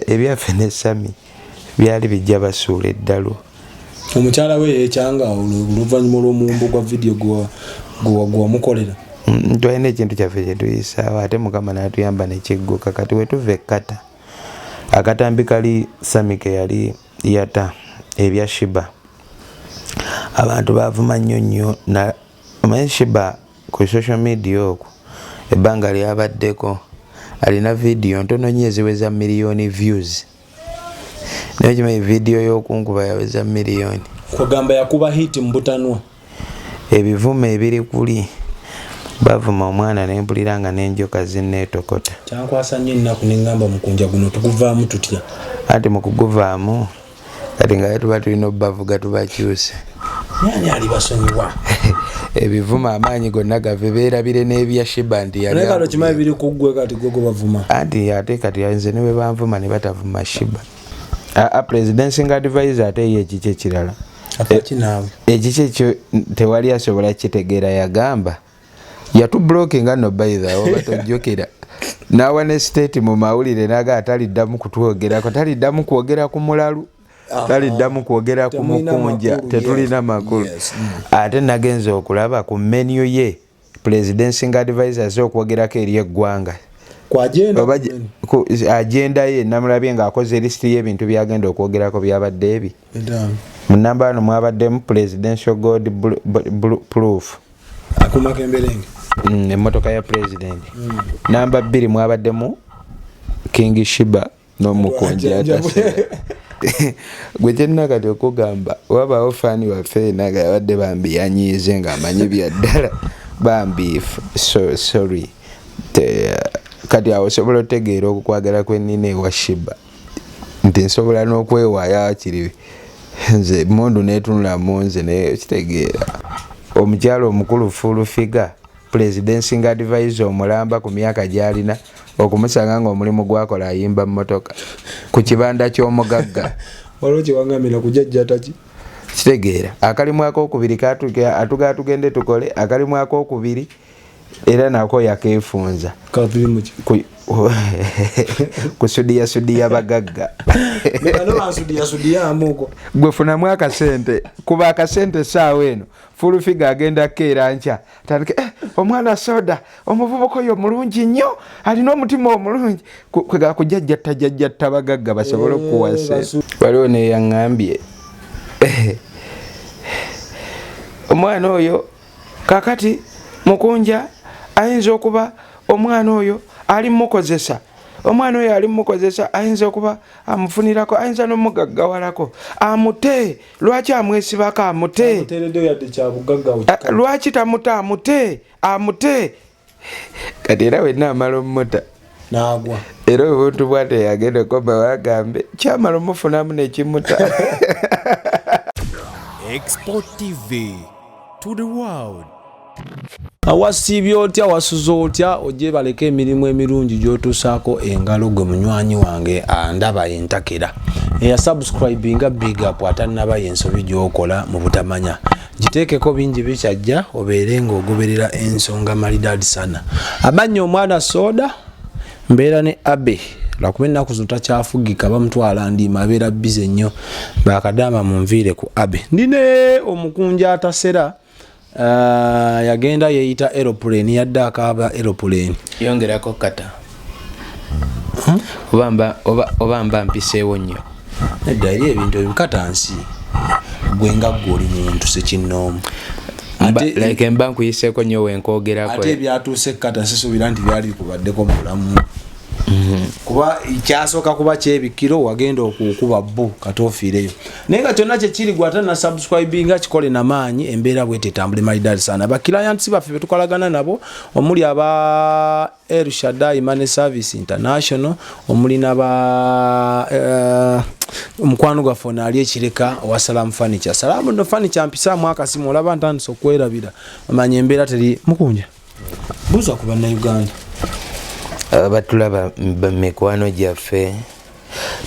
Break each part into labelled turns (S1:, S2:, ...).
S1: ebyaffe ne Sami byali bijja basuula eddalo.
S2: Omukyala we yekyanga oluvannyuma lw'omuwumbo gwa video gwamukolera.
S1: Twalina ekintu kyaffe kye tuyisaawo ate Mukama n'atuyamba nekigguka kati wetuva ekkata akatambi kali Sami ke yali yata ebya Sheebah abantu bavuma nnyo omanyi Sheebah ku social media okwo ebbanga lyabaddeko alina video ntono nnyo eziweza miliyoni views. Naye kimanyi video y'okunkuba yaweza miliyoni.
S2: Kwagamba yakuba hit mbutanwa.
S1: Ebivume ebiri kuli bavuma omwana nempulira nga n'enjoka zinneetokota.
S2: Kyankwasa nnyo ennaku ne ngamba mukunja guno tukuvaamu tutya.
S1: Ati mu kuguvaamu kati nga tuba tulina obbavuga tubakyuse.
S2: Nani ali basonyiwa?
S1: Ebivuma amaanyi gonna gave beerabire n'ebya Sheebah nti yali.
S2: Naye kati kimanyi biri kuggwe kati gogo bavuma.
S1: Anti ate kati nze ne bwe banvuma ne batavuma Sheebah. Presidency advisor ate ye ekiki ekirala. Ekiki ekyo tewali asobola kitegeera yagamba. Yatublokinga no by the way batojjukira. Nawa ne state mu mawulire naga ataliddamu kutwogerako taliddamu kwogera ku mulalu. Taliddamu kwogera ku mukunja tetulina makulu. Ate nagenze okulaba ku menu ye presidency advisor z'okwogerako eri eggwanga.
S2: Kwa
S1: agenda ye namulabye ng'akoze list y'ebintu byagenda okwogerako byabadde ebi. Mu namba wano mwabaddemu presidential gold proof.
S2: Akuma kemberenge.
S1: Emmotoka ya president. Namba 2 mwabaddemu King Sheebah n'omukonja atase. Gwe kyenna kati okugamba wabaawo faani waffe naga yabadde bambi yanyiize ng'amanyi byaddala bambi sorry. Kati awo osobola otegeera okukwagala kwennina ewa Sheebah nti nsobola n'okwewaayo akiri nze mundu neetunula mu nze naye kitegeera omukyalo omukulu full figure presidency advisor omulamba ku myaka gy'alina okumusanga ng'omulimu gwakola ayimba mmotoka ku kibanda ky'omugagga
S2: waliwo kyewangamira kujajja taki
S1: kitegeera akalimu ak'okubiri atuga tugende tukole akalimu ak'okubiri era nako yakeefunza kusudiya bagagga gwe funamu akasente kuba akasente saawa eno full figure agenda keera nkya tandike omwana soda omuvubuka oyo mulungi nnyo alina omutima omulungi kwega kujajjatta bagagga basobole okuwasa. Waliwo neyaŋŋambye omwana oyo kakati mukunja ayinza okuba omwana oyo ali mukozesa omwana oyo ali mukozesa ayinza okuba amufunirako ayinza n'omugaggawalako amute lwaki amwesibako amute lwaki tamuta amute kati era wenna amala omuta
S2: n'agwa
S1: era obuntu bwate yagenda okoma wagambe kyamala omufunamu nekimuta.
S3: Export TV to the world.
S2: Awasiibye otya wasuza otya ojje baleke emirimu emirungi gy'otuusaako engalo gwe munywanyi wange andaba entakera eya subscribinga big up atannaba y'ensobi gy'okola mu butamanya giteekeko bingi bikyajja obeere ng'ogoberera ensonga malidaadi sana. Amannyo omwana soda mbeera ne abe lwakuba ennaku zino takyafugika bamutwala ndiima abeera bize nnyo bakadaama munviire ku abe ndine omukunja atasera yagenda yeyita aeroplane yadde akaaba aeroplane
S1: yongerako kata oba mba mpiseewo nnyo
S2: nedda eri ebintu ebikata nsi gwe nga ggwe oli muntu sekinnoomu
S1: like mba nkuyiseeko nnyo wenkoogerako
S2: ate ebyatuuse kata sisuubira nti byali bikubaddeko mu bulamu kuba kyasooka kuba kyebikiro wagenda okukuba bbu katofiireyo naye nga kyonna kyekiri gwata na subscribinga kikole n'amaanyi embeera bwete etambule malidaadi sana. Bakiliyanti baffe be tukolagana nabo omuli aba El Shaddai Money Service International omuli n'aba omukwano gwaffe ali ekireka owa Salamu Furniture. Salamu no Furniture mpisaamu akasimu olaba ntandise okwerabira amanya embeera teri mukunja buuza ku bannayuganda
S1: batulaba mikwano gyaffe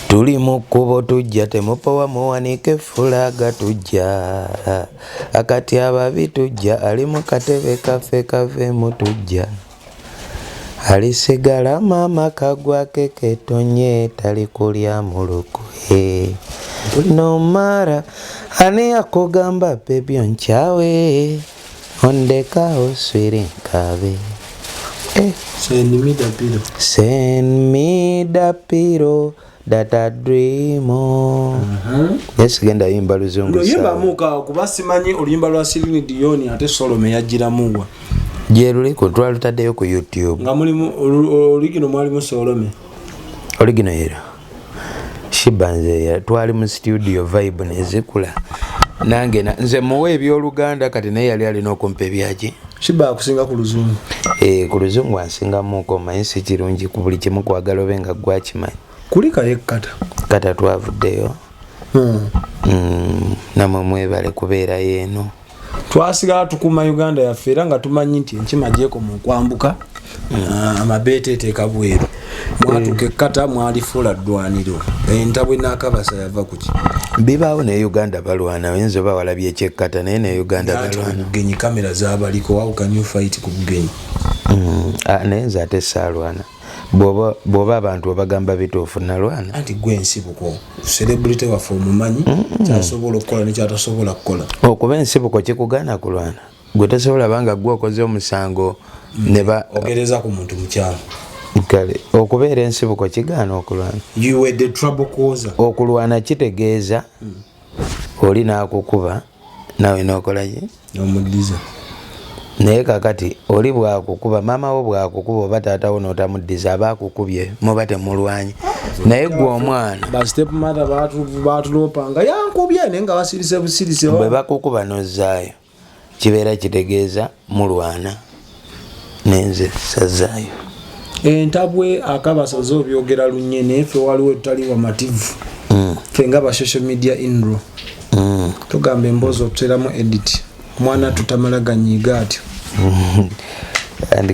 S1: tuli mu kkubo tujja temupowa muwanike fulaga tujja akati ababi tujja ali mu katebe kaffe kavemu tujja alisigala mama kagwa keketonye talikulya mulukwe nomara ani akugamba bebyo nchawe ondeka oswiri nkabe send me the pillow that I dream of. Yes, genda yimba luzungu
S2: yimba muka kubasimanyi oluyimba lwa Celine Dion ate Solomon yagira mugwa
S1: jeruli ko twalutaddeyo ku YouTube
S2: nga mulimu original mwalimu Solomon
S1: original yero Shibanze ya twali mu studio vibe nezikula nange nze muwe ebyoluganda kati naye yali alina okumpa ebyaki
S2: Sheebah akusinga ku luzungu
S1: ku luzungu asinga muko manyi si kirungi ku buli kimu kwagala obenga gwakimanyi
S2: kulika yekkata
S1: kata twavuddeyo namwe mwebale kubeera yeeno
S2: twasigala tukuma Uganda yaffe era nga tumanyi nti enkima gyeko mu kwambuka amabeete teeka bweru mwatuka ekkata mwalifuula ddwaniro entabwe n'akabasa yava kuki
S1: bibaawo ne Uganda balwana oyinza oba walabye ekyekkata naye ne Uganda balwana
S2: bugenyi kamera zaabaliko how can you fight ku bugenyi
S1: naye nze ate saalwana bw'oba abantu obagamba bituufu nalwana
S2: anti gwe ensibuko celebrity waffe omumanyi kyasobola okukola nekyatasobola kukola
S1: okuba ensibuko kikugaana kulwana gwe tosobola banga gwe okoze omusango neba
S2: ogereza ku muntu mukyalo
S1: kale okubeera ensibuko kigaana okulwana
S2: you were the trouble causer
S1: okulwana kitegeeza oli n'akukuba nawe n'okolaki
S2: omuddiza
S1: naye kakati oli bwakukuba maama wo bwakukuba oba taata wo n'otamuddiza aba akukubye muba temulwanyi naye gwe omwana
S2: ba step mother batulopanga yankubye naye nga basirise busirise
S1: bwe bakukuba n'ozzaayo kibeera kitegeeza mulwana nenze sazaayo
S2: entabwe akabasaze obyogera lunye naye ffe waliwo tutali wamativu ffe nga ba social media inro tugamba emboozi okuteramu edit omwana tutamala ganyiga atyo
S1: andi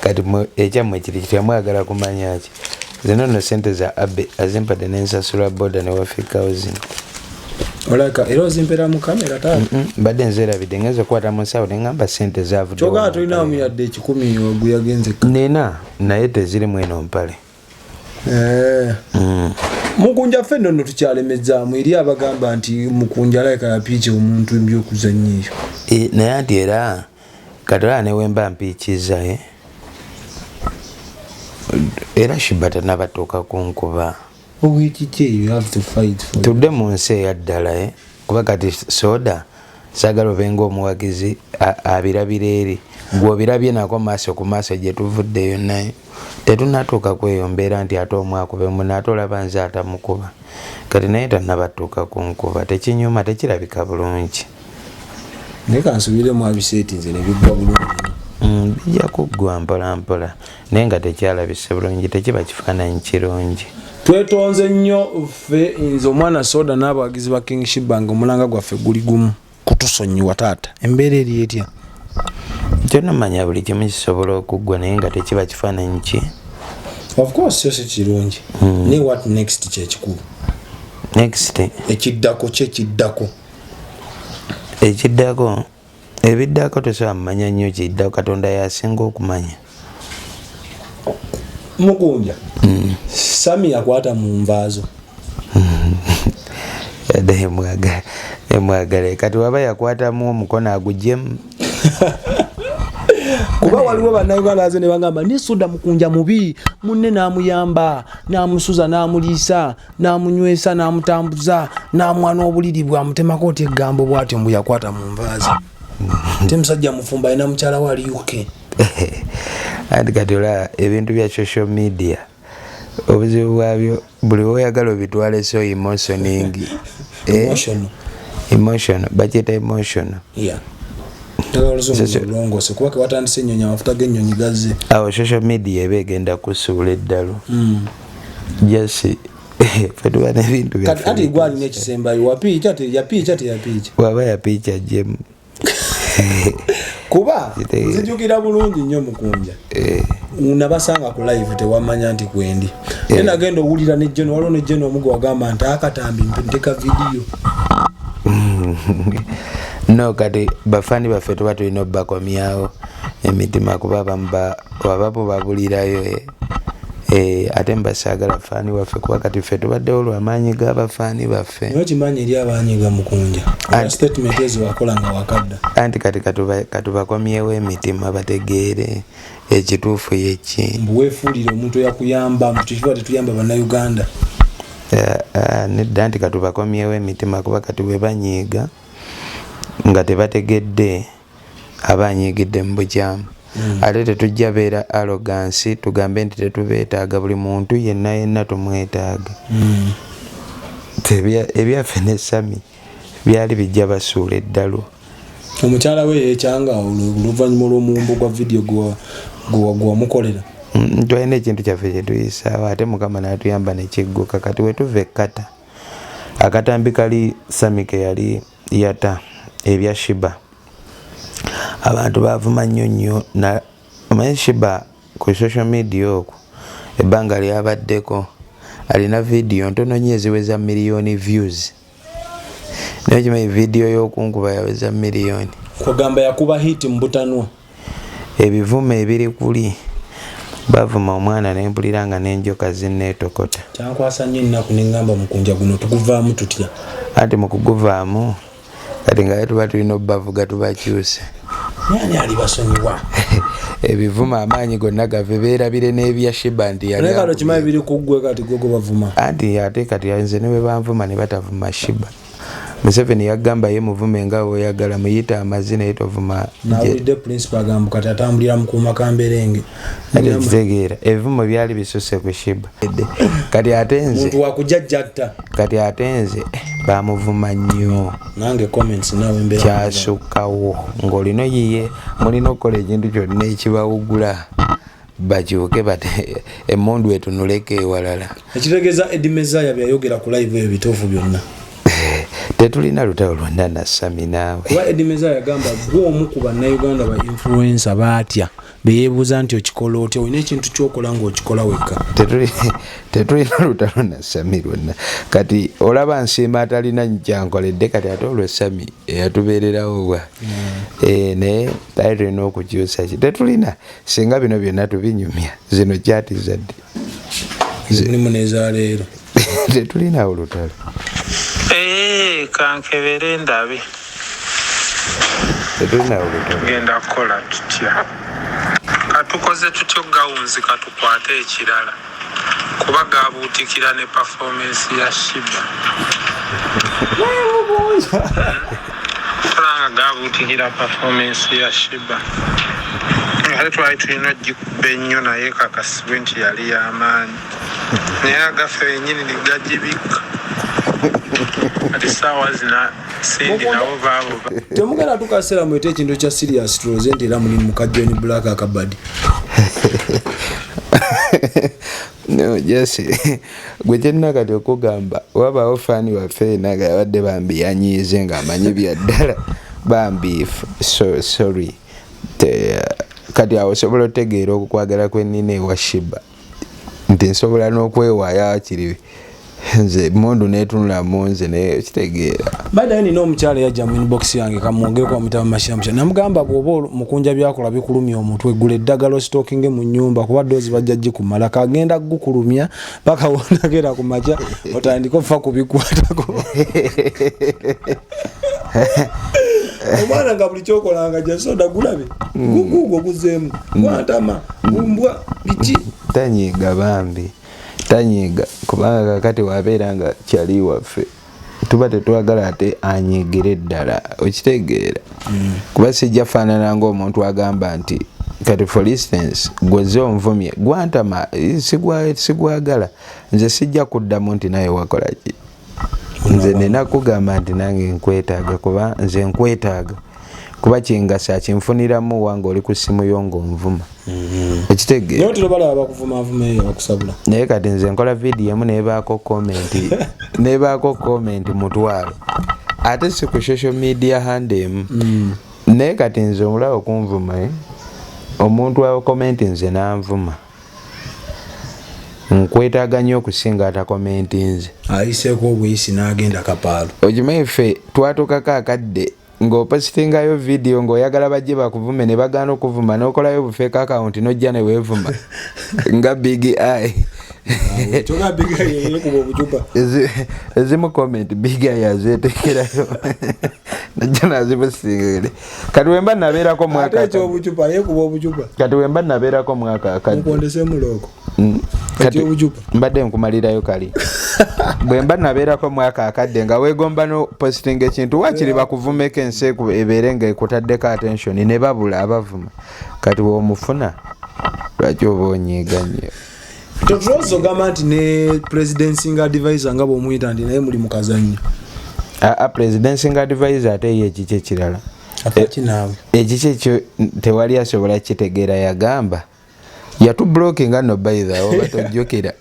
S1: kati ekyamwe kiri kityamwagala kumanya ki zino no sente za abe azimpadde nensasula boda newafikawo zino
S2: olaka era ozimpera mu kamera taata
S1: mbadde nzeerabidde ngenza okukwata mu nsawo neŋŋamba sente zaavudde
S2: kyogaa tolinawo muyadde 10 ogwe yagenze
S1: nina naye tezirimu eno mpale
S2: mukunja ffe nno tukyalemezaamu eri abagamba nti mukunja alayika yapiiki omuntu ebyokuzannya eyo
S1: naye anti era katola newemba mpiikiza era Sheebah tanabatuuka kunkuba tudde mu nsi eyaddala kuba kati soda saagala obenga omuwagizi abirabira eri gw'obirabye nako maaso ku maaso gye tuvuddeyo naye tetunatuuka kweyo mbeera nti ate omwakube muna ate olaba nze atamukuba kati naye tanabatuuka kunkuba tekinyuma tekirabika bulungi
S2: naye kansubiremu abiseeti nze nebiggwa bulungi
S1: bijja kuggwa mpola mpola naye nga tekyalabise bulungi tekiba kifaananyi kirungi
S2: twetonze nnyo ffe nze omwana soda n'abawagizi ba King Sheebah nga omulanga gwaffe guli gumu kutusonyiwa taata embeera eri etya
S1: tonamanya buli kimu kisobola okuggwa naye nga tekiba kifaananyi ki
S2: of course kyo si kirungi naye what next kyekikulu
S1: next
S2: ekiddako kyekiddako
S1: ebiddako tosobola mumanya nnyo kiddako katonda yasinga okumanya
S2: mukunja Sami yakwata mu nvaazo
S1: yadde emwagala kati waba yakwatamu omukono agugyemu
S2: kuba waliwo bannayuganda aze ne bagamba ni soda mukunja mubi munne n'amuyamba n'amusuza n'amuliisa n'amunywesa n'amutambuza n'amwana obuliri bwamutemako oti eggambo bw'atyo mbu yakwata mu nvaazi te musajja mufumba alina mukyala we ali UK
S1: anti kati olaba ebintu bya social media obuzibu bwabyo buli oyagala obitwale so emotioning emotional bakiyita emotional
S2: kuba watandise ennyonyi amafuta g'ennyonyi gazze
S1: awo social media eba egenda kusuula eddalo jasi fetuba nebintu
S2: ati gwe alina ekisembayo wapiica yapiica teyapiica
S1: waba yapiica jemu
S2: kuba zijjukira bulungi nnyo mukunja nabasanga ku live tewamanya nti kwendi naye nagenda owulira nejjeno waliwo nejjeno omugo wagamba nti akatambi nteka vidiyo
S1: no kati bafani baffe tuba tulina obbakomyawo emitima kuba bamba wabapo babulirayo ate mbasagala fani waffe kuba kati ffe tubaddewo lwamaanyi g'abafaani baffe
S2: kimanyi eri abanyiga mukunja statement ezo wakola nga wakadda
S1: anti kati katubakomyewo emitima bategeere ekituufu yeki
S2: weefuulire omuntu yakuyamba mukikiba tetuyamba bannayuganda
S1: nedda nti katubakomyewo emitima kuba kati bwe banyiiga nga tebategedde abanyiigidde mu bukyamu ate tetujja beera arrogance tugambe nti tetubeetaaga buli muntu yenna tumwetaaga ebyaffe ne Sami byali bijja basuula eddalo
S2: omukyala we yeekyanga oluvannyuma lw'omuwumbo gwa vidiyo gwewamukolera
S1: twalina ekintu kyaffe kyetuyisaawo ate Mukama n'atuyamba nekigguka kati wetuva ekkata akatambi kali Sami ke yali yata ebya Sheebah abantu bavuma nnyo omanyi Sheebah ku social media okwo ebbanga lyabaddeko alina vidiyo ntono nnyo eziweza miliyoni views naye kimanyi vidiyo y'okunkuba yaweza miliyoni
S2: kwagamba yakuba hiti mu butanwa
S1: ebivuma ebiri kuli bavuma omwana nempulira nga n'enjoka zinneetokota
S2: kyankwasa nnyo ennaku neŋŋamba mukunja guno tuguvaamu tutya
S1: anti mu kuguvaamu kati nga tuba tulina obbavuga tubakyuse
S2: nani ali basonyiwa
S1: ebivuma amaanyi gonna gave beerabire n'ebya Sheebah nti
S2: yali kimanyi biri kuggwe kati gogo bavuma
S1: anti ate kati nze ne bwe banvuma ne batavuma Sheebah Museveni yagamba ye muvume nga oyagala muyita amazina yetovuma
S2: nawulidde principal agamba kati atambulira mukuuma kamberenge
S1: kitegeera ebivumo byali bisuse ku Sheebah kati ate nze
S2: muntu wakujjajjatta
S1: kati ate nze bamuvuma nnyo
S2: nange comments nawe mbera
S1: kyasukkawo ng'olino yiye mulina okukola ekintu kyonna ekibawugula bakyuke bate emmundu etunuleko ewalala
S2: ekitegeeza Edimezaya byayogera ku live eyo bituufu byonna
S1: tetulina lutalo lwonna na Sami naawe
S2: kuba Edimezaya yagamba gw'omu ku bannayuganda ba influencer baatya beyeebuuza nti okikola otya olina ekintu kyokola ng'okikola wekka
S1: tetulina lutalo na Sami lwonna kati olaba nsiima atalina kyankoledde kati ate olwo Sami eyatubeererawo bwa naye tali tulina okukyusa ki tetulina singa bino byonna tubinyumya zino kyati zadde
S2: mulimu n'ezaleero
S1: tetulina olutalo
S4: kankebere ndabe
S1: tetulina olutalo
S4: genda kukola tutya katukoze tutyo gawunzi katukwate ekirala kuba gabuutikira ne performance ya Sheebah nga gabuutikira performance ya Sheebah ate twali tulina ogikuba ennyo naye kakasibwe nti yali y'amaanyi naye agaffe yennyini ne gagibika ati saawa zina sindi nabo baabo
S2: temugenda tukaseera mwete ekintu kya serious tuloze nti era muli mukajjoni black akabadi
S1: no jesse gwe kyenna kati okugamba wabaawo faani waffe naga yabadde bambiyanyiize ng'amanyi byaddala bambi sorry kati awo osobola otegeera okukwagala kwennina ewa Sheebah nti nsobola n'okwewaayo akiri nze mundu netunulamu nze naye kitegeera
S2: badaye nina omukyala yajja mu inbox yange kamwongereko amutaba mashamusha namugamba bw'oba mukunja byakola bikulumya omutwe gula eddagala ositookinge mu nnyumba kuba doozi bajja gikumala kagenda gukulumya paka wonagera ku makya otandika ofa kubikwatako omwana nga buli kyokolanga gya soda gulabe gugugo guzeemu gwantama gumbwa biki
S1: tanyiiga bambi tanyiiga kubanga kakati wabeera nga kyali waffe tuba tetwagala ate anyiigire eddala okitegeera kuba sijja faanana ng'omuntu agamba nti kati for instance gweze onvumye gwantama sigwagala nze sijja kuddamu nti naye wakola ki nze nina kugamba nti nange nkwetaaga kuba nze nkwetaaga kuba kingasa kinfuniramu wange oli ku ssimu yo ng'onvuma ekitegeera naye kati nze nkola vidiyo emu nebaako komenti mutwalo ate si ku social media hande emu naye kati nze omulaba okunvuma omuntu wa komenti nze nanvuma nkwetaaga nnyo okusinga atakomenti nze
S2: ayiseeko obuyisi n'agenda kapaalo
S1: okimanyi ffe twatukako akadde ng'opositingayo video ng'oyagala bajje bakuvume ne bagaana okuvuma n'okolayo bufeeka account n'ojja ne weevuma nga big eye ezimu comment big eye azeetekerayo najja nazibusiingire kati wemba nabeerako mwaka kati wemba nabeerako mwaka mbadde nkumalirayo kali bwemba nabeerako mwaka akadde nga weegomba no posting ekintu wakiri bakuvumeko ensi ebeere nga ekutaddeko attention ne babula abavuma kati w'omufuna lwaki oba onyiiga nnyo
S2: totulozo gamba nti ne presidencing advisor nga bw'omuyita nti naye muli mu kazannyo
S1: presidencing advisor ate ye ekiki ekirala ekiki ekyo tewali asobola kitegeera yagamba yatublokinga no baitha oba tojjukira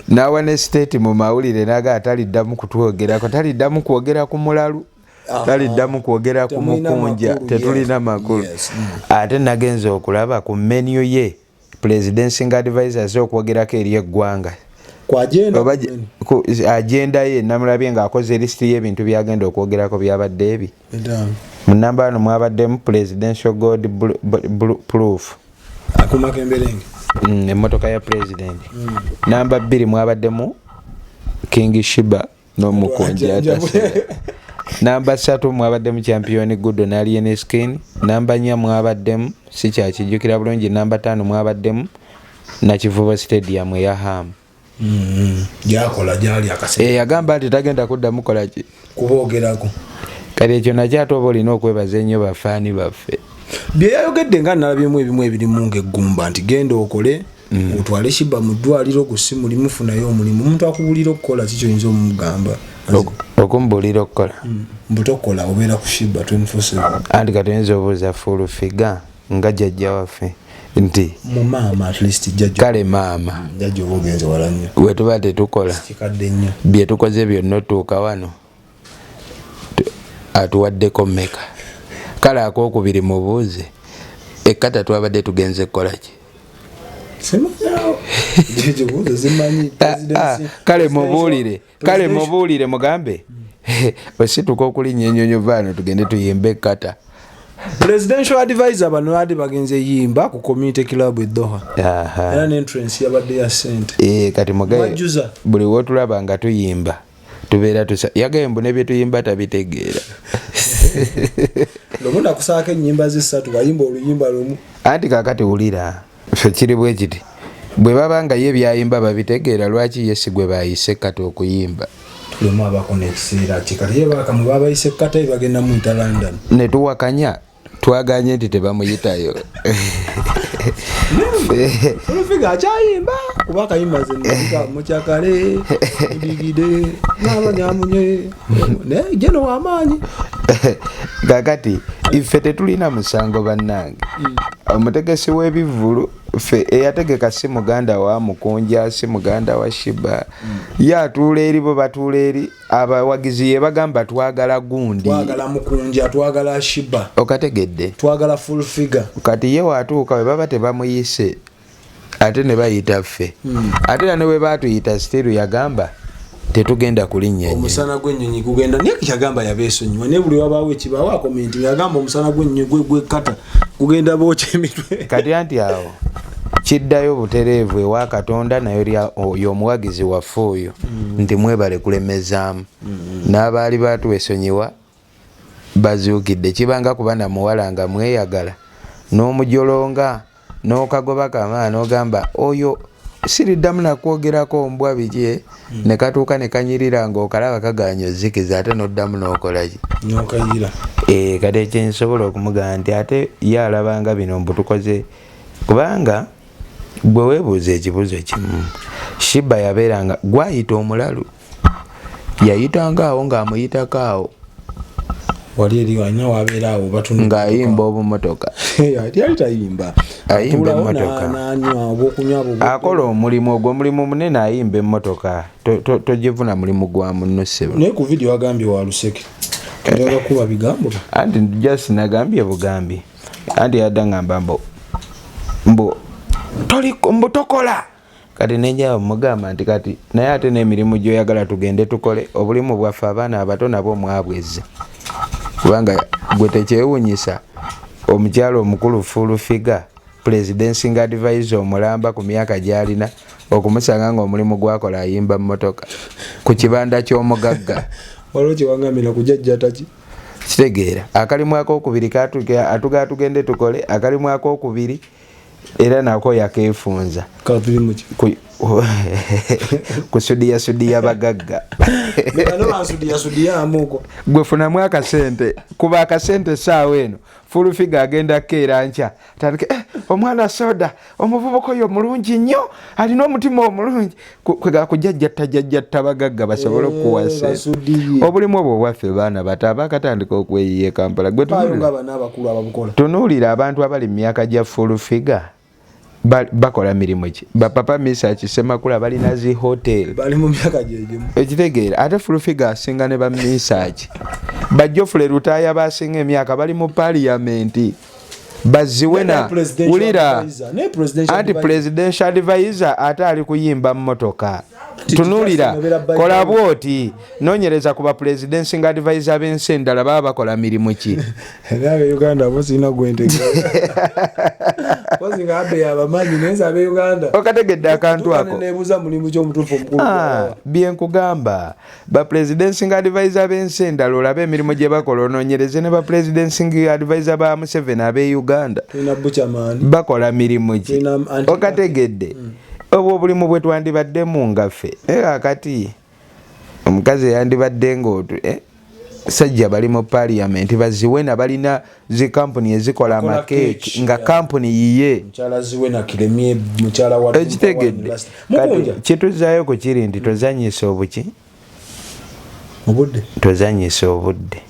S1: nawa ne state mu mawulire naga ataliddamu kutwogerako taliddamu kwogera ku mulalu taliddamu kwogera ku mukunja tetulina makulu ate nagenza okulaba ku menu ye presidencing advisors okwogerako eri eggwanga ku agenda ye namulabye ng'akoze listi y'ebintu byagenda okwogerako byabadde ebi mu namba wano mwabaddemu presidential gold proof
S2: akumakemberenge
S1: emmotoka ya president namba 2 mwabaddemu King Sheebah n'omukunji atase namba 3 mwabaddemu champion good on alien skin namba 4 mwabaddemu si kyakijjukira bulungi namba 5 mwabaddemu Nakivubo stadium ya Ham
S2: yakola gyali akase
S1: yagamba nti tagenda kuddamu kola ki
S2: kuboogerako
S1: kati ekyo nakyo ate oba olina okwebaza ennyo bafaani baffe
S2: bye yayogedde nga nalabyemu ebimu ebirimu ng'eggumba nti genda okole otwale Sheebah mu ddwaliro ku ssimu limufunayo omulimu omuntu akubulira okukola kikyoyinza omugamba
S1: okumbuulira okukola
S2: mbutokola obeera ku Sheebah 24/7
S1: anti katuyinza obuuza full figure nga jjajja waffe nti
S2: mu maama at least jjajja
S1: kale maama
S2: jjajja oba ogenze wala nnyo
S1: we tuba tetukola
S2: kikadde nnyo
S1: bye tukoze byonna otuuka wano atuwaddeko mmeka kale akookubiri mubuuze ekkata twabadde tugenze kukola ki kale mubuulire mugambe osituka okulinnya ennyonyo vaano tugende tuyimbe ekkata
S2: presidential advisor bano baadde bagenze yimba ku community club eddoha era n'entrance yabadde ya sente
S1: kati mugaye buli wotulaba nga tuyimba tubeera yagaye mbu nebye tuyimba tabitegeera
S2: lomunda kusaako ennyimba z'essatu wayimba oluyimba lumu
S1: anti kaakati wulira kiri bwe kiti bwe baba nga ye byayimba babitegeera lwaki yesi gwe bayise ekkata okuyimba
S2: tulemu abako n'ekiseera kikati ye bakamu babayise ekkata ye bagenda muyita London
S1: ne tuwakanya twaganye nti tebamuyitayo
S2: olufiga akyayimba kuba akayimba zenaka mukyakale digide n'abanyamunye jeno w'amaanyi
S1: kakati ife tetulina musango bannange omutegesi w'ebivulu fe eyategeka si muganda wa mukunja si muganda wa Sheebah ye atuula eri bo batuula eri abawagizi ye bagamba twagala gundi
S2: twagala mukunja twagala Sheebah
S1: okategedde
S2: twagala full figure
S1: kati ye waatuuka we baba tebamuyise ate ne bayita ffe ate ne we baatuyita stiru yagamba tetugenda kulinnya
S2: omusana gw'ennyonyi gugenda naye kyagamba yabeesonyiwa naye buli wabaawo ekibaawo akomenti ngagamba omusana gw'ennyonyi gwekata gugenda bookya emitwe
S1: kati anti awo kiddayo butereevu ewa Katonda nayo oyo omuwagizi waffe oyo nti mwebale kulemezaamu n'abaali baatuwesonyiwa bazuukidde kibanga kuba namuwala nga mweyagala n'omujolonga n'okagoba kamaa n'ogamba oyo siriddamu nakwogerako mbwa biki ne katuuka ne kanyirira ng'okalaba kaganya ozzikiza ate n'oddamu n'okolaki
S2: n'okayira
S1: kati ekyensobola okumugamba nti ate ye alabanga bino mbutukoze kubanga gwe weebuuza ekibuuzo kimu Sheebah yabeeranga gwayita omulalu yayitanga awo ng'amuyitako awo
S2: wali eri walina wabeera awo batunda
S1: ng'ayimba obumotoka
S2: yali tayimba
S1: ayimba emmotoka akola omulimu ogwo mulimu munene ayimba emmotoka togivuna mulimu gwa munno ssebo
S2: naye ku vidiyo wagambye wa luseke njaga kuba bigambo
S1: anti just nagambye bugambi anti yadda ngamba mbo tokola kati nenjawo mugamba nti kati naye ate n'emirimu gy'oyagala tugende tukole obulimu bwaffe abaana abato nabo mwabwezze kubanga gwe tekyewunyisa omukyalo omukulu full figure presidency advisor omulamba ku myaka gyalina okumusanga ng'omulimu gwakola ayimba mmotoka ku kibanda ky'omugagga
S2: waliwo kyewangamira kujajja taki
S1: kitegeera akalimu akokubiri atuga tugende tukole akalimu akokubiri era nako yakeefunza kusudiya bagagga gwe funamu akasente kuba akasente saawa eno full figure agenda keera nkya tandike omwana soda omuvubuka oyo mulungi nnyo alina omutima omulungi kujajjatta bagagga basobole okuwa sente obulimu obwo bwaffe baana bato abakatandika okweyiya Kampala gwe tunuulira abantu abali mu myaka gya full figure bakola mirimu ki bapapa misa kisemakula balina zi hotel
S2: bali mu myaka gyegyo
S1: ekitegeera ate full figure asinga ne ba misa ki bajjofule lutaya basinga emyaka bali mu parliament baziwena ulira anti presidential advisor ate ali kuyimba mmotoka tunulira kola bwoti nonyereza kuba presidency advisor b'ensi endala baba bakola mirimu ki
S2: nabe Uganda bosina gwentegera bosinga abe abamanyi neza abe Uganda
S1: okategedde akantu ako
S2: nebuza mulimu ky'omutuufu omukulu
S1: bien kugamba ba presidency advisor b'ensi endala olabe emirimu gye bakola ononyereze ne ba presidency advisor ba Museveni abe Uganda bakola mirimu ki okategedde obwo obulimu bwe twandibaddemu ngaffe akati omukazi yandibadde ng'otu sajja bali mu parliament baziwena balina zi company ezikola amakeeki nga company yiye ekitegedde kituzaayo ku kiri nti tozanyisa obuki tozanyisa obudde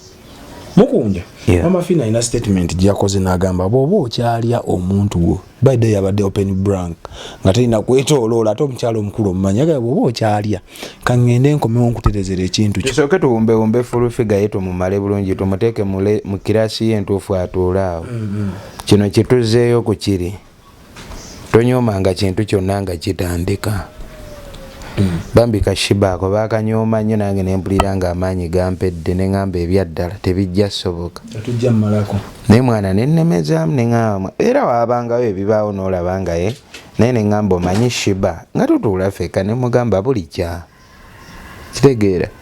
S2: mukunja mama Fina ina statement gyakoze n'agamba bw'oba okyalya omuntu gwo by the yabadde open blank nga talina kwetooloola ate omukyalo omukulu omumanyi bw'oba okyalya kaŋŋende nkomewo nkuterezera ekintu kyo
S1: tusooke tuwumbewumbe full figure ye tumumale bulungi tumuteeke mu kirasi ye entuufu atuule awo kino kituzeeyo ku kiri tonyoomanga kintu kyonna nga kitandika bambi Sheebah ako bakanyooma nnyo nange nempulira nga amaanyi gampedde ne ŋŋamba ebyaddala tebijja soboka naye mwana nennemezaamu ne ŋŋamba era waabangawo ebibaawo n'olaba nga ye naye ne ŋŋamba omanyi Sheebah nga tutuula ffeka ne mugamba buli kya kitegeera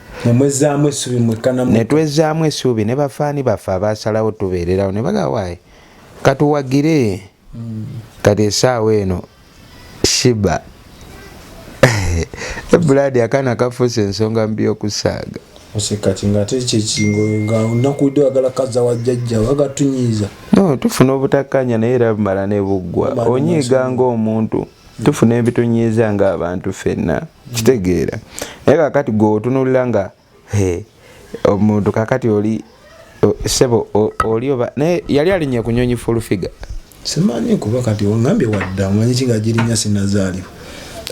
S1: ne twezzaamu essuubi ne bafaani baffe abaasalawo tubeererawo ne bagawaayi katuwagire kati essaawa eno Sheebah Brad akana kafuuse ensonga mbi okusaaga
S2: osekati nga tekyeki nga onakuidde wagala kaza wajjajja wagatunyiiza
S1: no tufuna obutakkanya naye era bumala ne buggwa onyiiga ng'omuntu tufuna ebitunyiiza ng'abantu ffenna kitegeera naye kakati gwe otunulira nga omuntu kakati oli sebo oli oba naye yali alinnye ku nnyonyi full figure
S2: simanyi kuba kati ongambye wadda omanyi ki nga girinnya sinazaalibwa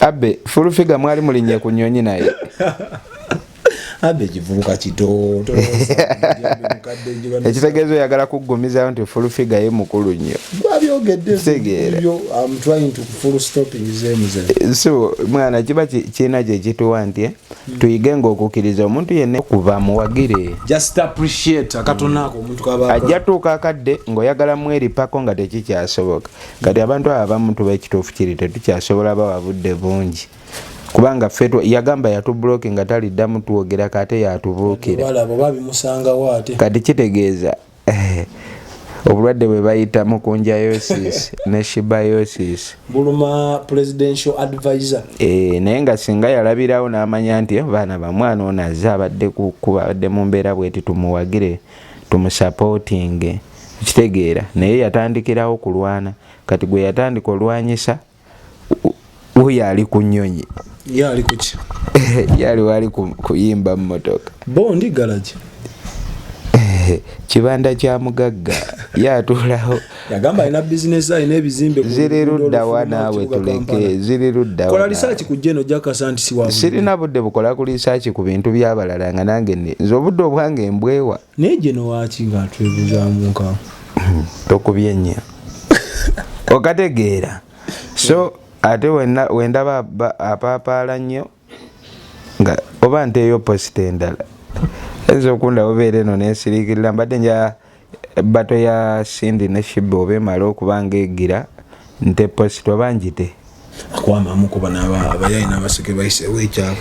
S1: abe full figure mwali mulinnye ku nnyonyi naye
S2: abe kivubuka kitooto
S1: ekitegeezo oyagala kuggumizayo nti full figure ye mukulu nnyo
S2: babyogedde I'm trying to full stopping them
S1: so mwana kiba kiina kye kituwa nti tuyigenga okukkiriza omuntu yenna kuva muwagire
S2: just appreciate akatonako omuntu kaba
S1: ajja tuuka akadde ng'oyagala mweripako nga tekikyasoboka kati abantu abamu tuba ekituufu kiri tetukyasobola bawa budde bungi kubanga feto yagamba yatubloke nga taliddamu tuwogera kate yatubuukira
S2: balabo babimusangawo ate
S1: kati kitegeeza obulwadde bwe bayita mukunjayosis ne shibayosis
S2: buluma presidential advisor
S1: naye nga singa yalabirawo n'amanya nti baana bamwana ono azze abadde kubadde mu mbeera bweti tumuwagire tumusupporting kitegeera naye yatandikirawo kulwana kati gwe yatandika olwanyisa uyo ali ku nnyonyi
S2: yali kuki
S1: yali wali kuyimba mmotoka
S2: bondi garage
S1: kibanda kya mugagga yatuulaho
S2: yagamba alina bizinesi alina ebizimbe
S1: ziri ludda wa naawe tuleke ziri ludda
S2: kola research ku jeno jakasa nti siwa
S1: sirina budde bukola ku research ku bintu byabalala nga nange nze obudde obwange mbwewa
S2: naye jeno waki nga twebuzaamu nka
S1: tokubyenya okategeera so ate wendaba apaapaala nnyo nga oba nteeyo posita endala ezo kunda obeere no nesirikirira mbadde nja bato ya Sindi ne Sheebah obemala okubanga egira nte post obanjite
S2: akwamamu kuba abayayi n'abaseke bayiseewo ekyabo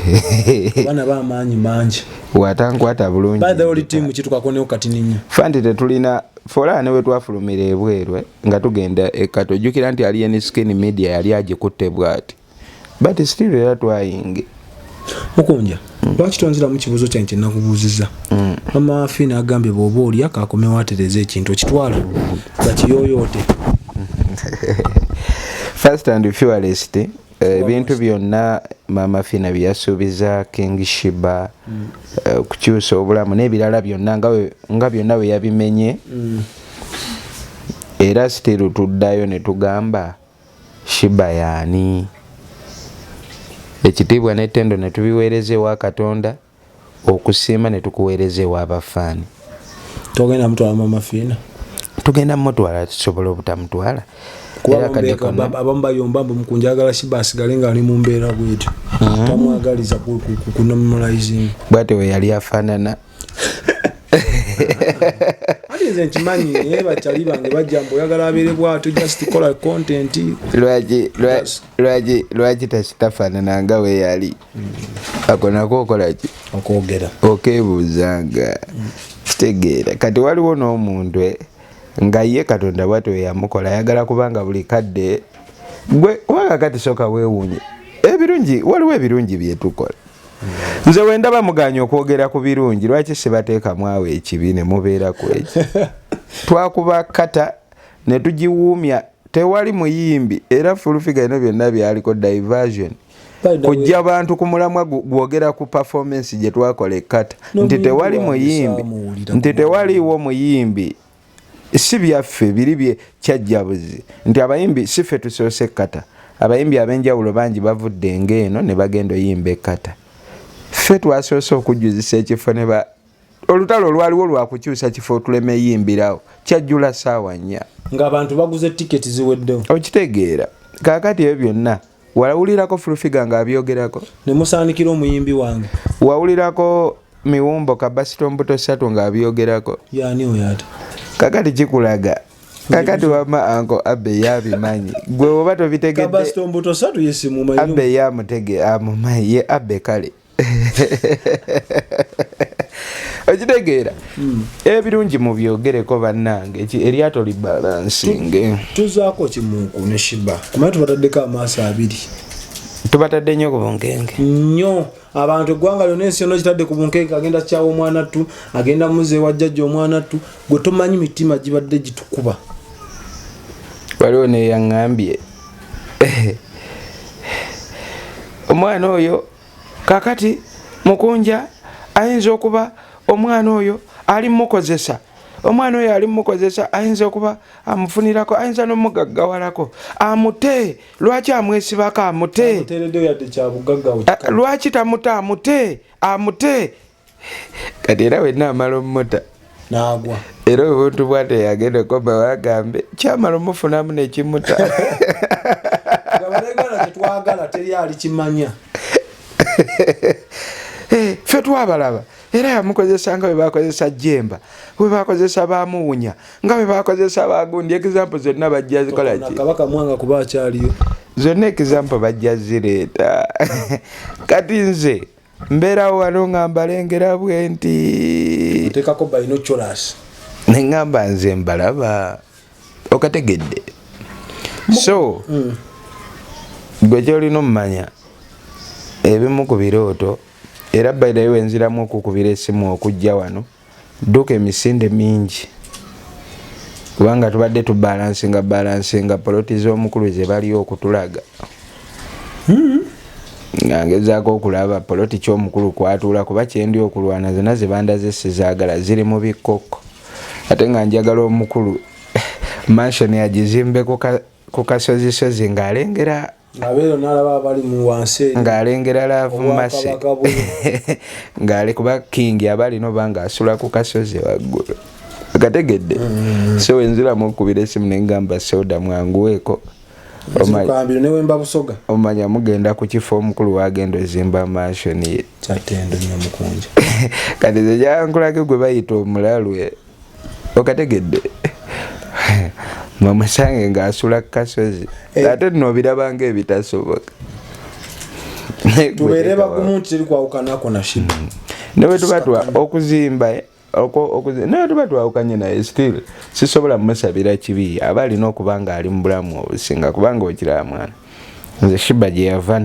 S2: bana b'amaanyi mangi
S1: watankwata bulungi
S2: badde oli tiimu kitukako kati ninnya
S1: fandi tetulina fola ne we twafulumira ebwerwe nga tugenda ekato jjukira nti ali Skin Media yali agikutte bwati but still era twayinge
S2: Mukunja lwaki tonzira mu kibuuzo kyange kye nakubuuzizza mama Fina agambye bw'oba oli akakomewo atereza ekintu okitwala nga kiyooyoote
S1: first and fewest ebintu byonna mama Fina byasuubiza King Sheebah okukyusa obulamu n'ebirala byonna nga byonna bwe yabimenye era still tuddayo ne tugamba Sheebah yaani ekitiibwa n'ettendo ne tubiweereza ewa Katonda okusiima ne tukuweereza ewa abafaani
S2: togenda mutwala mama Fina
S1: tugenda mutwala tusobola obutamutwala
S2: abamu bayomba mbu mukunjagala Sheebah asigale ng'ali mu mbeera bwetyo tamwagaliza kunomalizing
S1: bwate we yali afaanana
S2: ate nze nkimanyi naye bakyali bange bajja mbu oyagala abeere bwatyo just kola content
S1: lwaki takitafaanana nga we yali ako nako okolaki
S2: okwogera
S1: okeebuuzanga kitegeera kati waliwo n'omuntu nga ye Katonda bwatyo yamukola ayagala kubanga buli kadde gwe kubanga kati soka weewuunye ebirungi waliwo ebirungi byetukola nze wendaba muganya okwogera ku birungi lwaki sibateekamu awo ekibi ne mubeera ku eki twakuba kata ne tugiwuumya tewali muyimbi era fulufiga ino byonna byaliko diversion kujja abantu ku mulamwa gwogera ku performance gye twakola ekkata nti tewali muyimbi nti tewaliwo muyimbi si byaffe biri bye kyajjabuzi nti abayimbi si ffe tusoose ekkata abayimbi ab'enjawulo bangi bavudde ng'eno ne bagenda oyimba ekkata ffe twasoose okujjuzisa ekifo ne ba olutalo olwaliwo lwakukyusa kifo tuleme yimbirawo kyajjula ssaawa nnya
S2: ng'abantu baguze tiketi ziweddewo
S1: okitegeera kaakati ebyo byonna wawulirako fulufiga ng'abyogerako
S2: ne musaanikira omuyimbi wange
S1: wawulirako miwumbo kabasito mbuto ssatu ng'abyogerako
S2: yaani oyo ate
S1: kakati kikulaga kakati wama anko Abbe yabimanyi gwe oba tobitegedde
S2: kabasito mbuto ssatu yesimumanyi
S1: Abbe yamutege amumanyi ye Abbe kale okitegeera ebirungi mubyogereko bannange eryato libalansinge
S2: tuzaako kimunku ne Sheebah kumanya tubataddeko amaaso abiri
S1: tubatadde nnyo ku bunkenge
S2: nnyo abantu eggwanga lyonna ensi yonna kitadde ku bunkenge agenda kyawa omwana ttu agenda muze wa jjajja omwana ttu gwe tomanyi mitima gibadde gitukuba
S1: waliwo neyaŋŋambye omwana oyo kakati mukunja ayinza okuba omwana oyo ali mukozesa omwana oyo ali mukozesa ayinza okuba amufunirako ayinza n'omugaggawalako amute lwaki amwesibako amute lwaki tamuta amute kati era wenna amala omuta
S2: n'agwa
S1: era obuntu bwate yagenda okoba wagambe kyamala omufunamu nekimuta
S2: gabalagala tetwagala teri ali kimanya
S1: ffe twabalaba era yamukozesa nga bwe bakozesa Jemba bwe bakozesa bamuwunya nga bwe bakozesa bagundi example zonna bajja zikolaki
S2: kabaka mwanga kuba akyaliyo
S1: zonna example bajja zireeta kati nze mbeerawo wano nga mbalengera bwe nti
S2: tekako binoculars
S1: ne ngamba nze mbalaba okategedde so gwe kyolina omumanya ebimu ku birooto era bayidayo wenziramu okukubira essimu okujja wano dduka emisinde mingi kubanga tubadde tubalansinga poloti z'omukulu ze bali okutulaga nga ngezaako okulaba poloti ky'omukulu kwatuula kuba kyendi okulwana zonna ze bandaze sizaagala ziri mu bikokko ate nga njagala omukulu mansion yagizimbe ku kasozisozi ng'alengera
S2: ngabeero n'alaba abali mu wansi
S1: ng'alengera laavu mase ng'ali kuba King abali no banga asula ku kasozi waggulu akategedde so wenziramu okubira essimu ne ngamba soda mwanguweeko
S2: Okambi newe mba busoga.
S1: Omanya mugenda ku kifo omukulu wagenda ozimba mansion ye.
S2: Kyatendo nnyo Mukunja.
S1: Kati ze jankulake gwe bayita omulalwe. Okategedde. Mwamusange ng'asula ku kasozi. Ate nno birabanga ebitasoboka.
S2: Tubeereba ku muntu kiri kwawukanako na Sheebah.
S1: Newe tubatwa okuzimba naye tuba twawukanye naye still sisobola musabira kibi aba alina okuba nga ali mu bulamu obusinga kubanga okiraba mwana. Nze Sheebah gye yava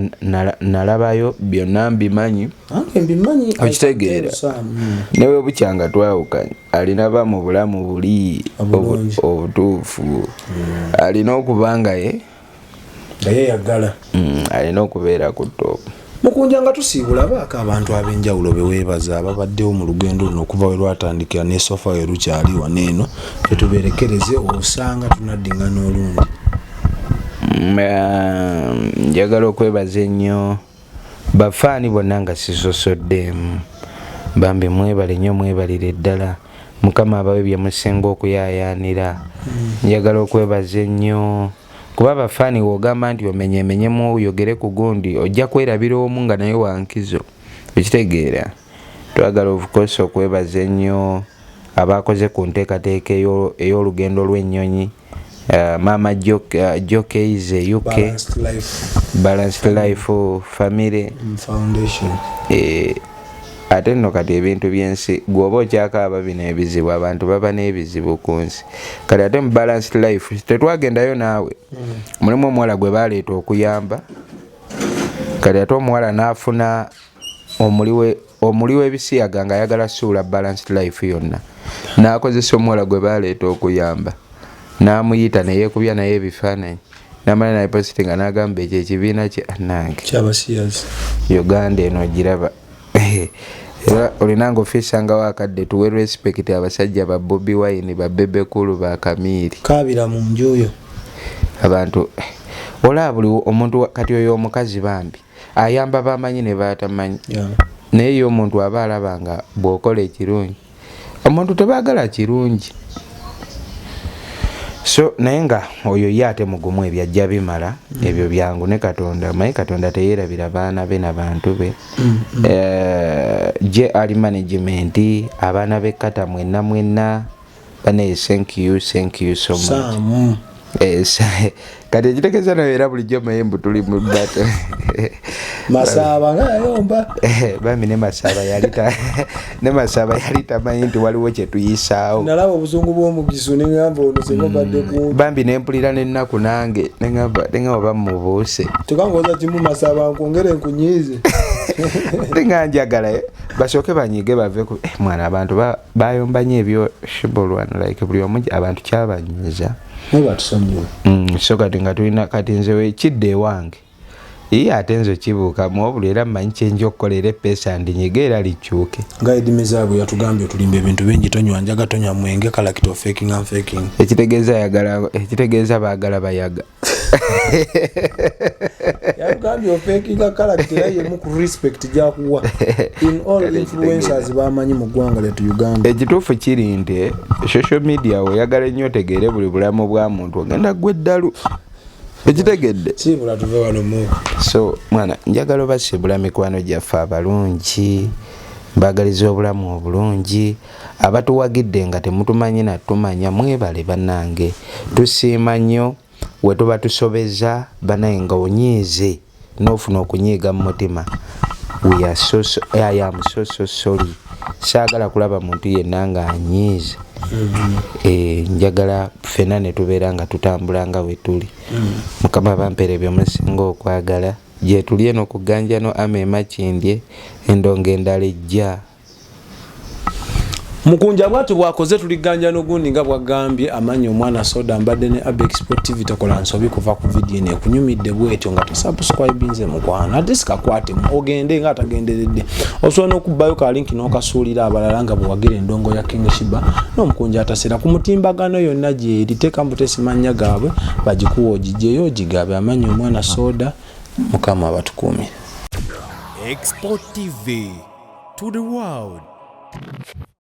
S1: nalabayo byonna mbimanyi. Okitegeera. Newe bukyanga twawukanye alina ba mu bulamu buli obutuufu. Alina okuba nga ye
S2: yagala.
S1: Alina okubeera ku top.
S2: Mukunja nga tusiibula baako abantu ab'enjawulo beweebaza ababaddewo mu lugendo luno okuva we lwatandikira ne sofa we lukyali wano eno tetubeerekereze osanga tunaddingana olundi.
S1: Njagala okwebaza ennyo bafaani bonna nga sisosoddemu bambi mwebale nnyo mwebalire ddala Mukama abawe bye musinga okuyaayaanira. Njagala okwebaza ennyo kuba abafaani w'ogamba nti omenyemenyemu oyogere ku gundi ojja kwerabira omu nga naye wankizo. Ekitegeera twagala obukosa okwebaza ennyo abakoze ku nteekateeka ey'olugendo lw'ennyonyi. Mama Jokeize UK Balanced Life Family
S2: Foundation.
S1: Ate nno kati ebintu byensi gwoba okyakaaba bino ebizibu abantu baba n'ebizibu ku nsi. Kati ate mu Balanced Life tetwagendayo naawe. Mulimu omuwala gwe baleeta okuyamba. Kati ate omuwala n'afuna omuli w'ebisiyaga nga ayagala suula Balanced Life yonna. N'akozesa omuwala gwe baleeta okuyamba. N'amuyita ne yeekubya naye ebifaananyi. N'amala naye positinga n'agamba ekyo ekibiina kye nange.
S2: Kyabasiyazi.
S1: Uganda eno giraba. Era olinanga ofisanga wakadde tuwe respect abasajja ba Bobi Wine ba Bebe Kulu ba Kamiri.
S2: Kabira mu njoyo.
S1: Abantu ola buli omuntu kati oyo omukazi bambi ayamba bamanyi ne batamanyi. Naye yo omuntu aba alabanga bw'okola ekirungi. Omuntu tebaagala kirungi. So naye nga oyo ye ate mugumu ebyajja bimala ebyo byangu ne Katonda maye Katonda teyeerabira baana be n'abantu be. Je ali management abaana be kata mwenna bane thank you so much. Kati ekitegeeza nayo era bulijjo mayembu tuli mu bato.
S2: Masaba ngayomba.
S1: Bambi ne Masaba yali tamanyi nti waliwo kye tuyisaawo.
S2: Nalaba obuzungu bw'omugisu ne ngamba ono sebo badde ku.
S1: Bambi ne mpulira n'ennaku nange ne ngamba bamubuuse.
S2: Tukangoza timu Masaba nkongere nkunyiize.
S1: Njagala basooke banyiige bave ku mwana abantu bayomba nnyo ebyo Sheebah like buli omu abantu kyabanyiiza. So kati nga tulina kati nze wekidde ewange iye ate nze kibuukamu obuli era mmanyi kyenja okukolera eppeesa ndinyiga era likyuke.
S2: Guide Mizaabu yatugambye otulimba ebintu bingi tonywa njaga tonywa mwenge kalakito faking and faking.
S1: Ekitegeeza baagala bayaga.
S2: Yatugambye ofekinga kalakito era yemu ku respect gyakuwa in all influencers bamanyi mu ggwanga lyatu Uganda.
S1: Ekituufu kiri nti social media oyagala ennyo otegeere buli bulamu bwa muntu ogenda ggwe eddalu. Ekitegedde
S2: sibula tuve wano mu.
S1: So mwana njagala obasibula mikwano gyaffe abalungi mbagaliza obulamu obulungi abatuwagidde nga temutumanyi natumanya mwebale bannange tusiima nnyo we tuba tusobeza banaye nga onyiize n'ofuna okunyiiga mu mutima. I am so sorry. Saagala kulaba muntu yenna nga anyiize. Njagala ffena ne tubeera nga tutambula nga we tuli. Mukama bampere bye musinga okwagala gye tuli eno ku Ganjano Amema Kindye endongo endala ejja.
S2: Mukunja bwatu bwakoze tuli Ganjano gundi nga bwagambye amanyi omwana soda mbadde ne Abex Sport TV takola nsobi kuva ku video ne kunyumidde bwetyo nga subscribe nze mukwana diska kwate ogende nga atagenderedde osobola n'okubbayo ka link n'okasuulira abalala nga bwagire endongo ya King Sheebah n'omukunja atasera ku mutimbagano yonna gye eriteeka mbutesimanya gaabwe bagikuwa ogijjeyo ogigabe amanyi omwana soda Mukama abatukuumire.
S3: Export TV to the world.